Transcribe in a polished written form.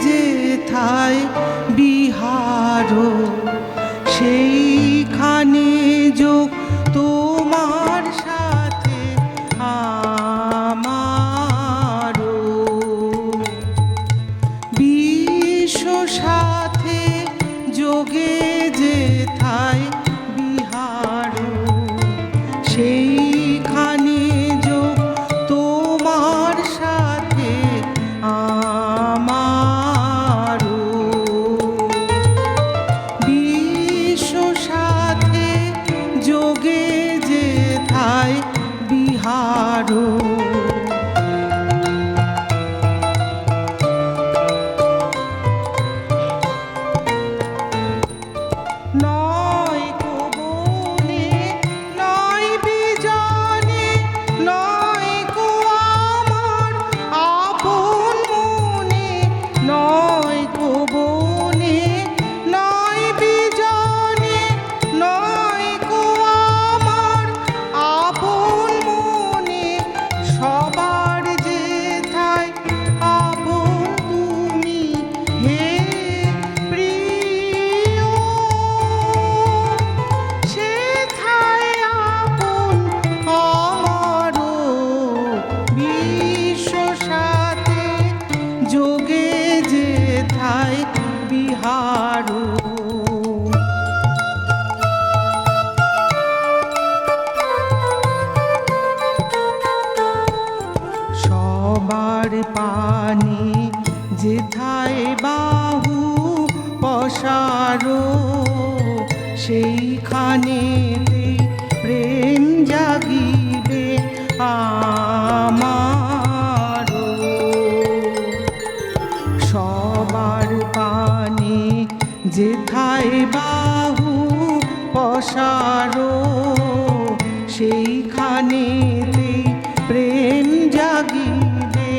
যেথায় বিহার সেইখানে যোগ তোমার সাথে আমারও। বিশ্ব সাথে যোগে যেথায় বিহার সেইখানে যোগ তোমার সাথে আমারও। বিশ্ব সাথে যোগে যেথায় বিহার নয় কো বনে নয় বিজনে নয় কো আমার আপন মনে। নয় কো বনে নয় বিজনে নয় কো আমার আপন মনে। সবার যেথায় আপন তুমি হে প্রিয়, সেথায় আপন আমারও। বিশ্ব সাথে যোগে যেথায় বিহার সবার পানে যেথায় বাহু পসারো সেইখানেতে প্রেম জাগিবে আমারও। সবার পানে যেথায় বাহু পসারো সেইখানেতে প্রেম জাগিবে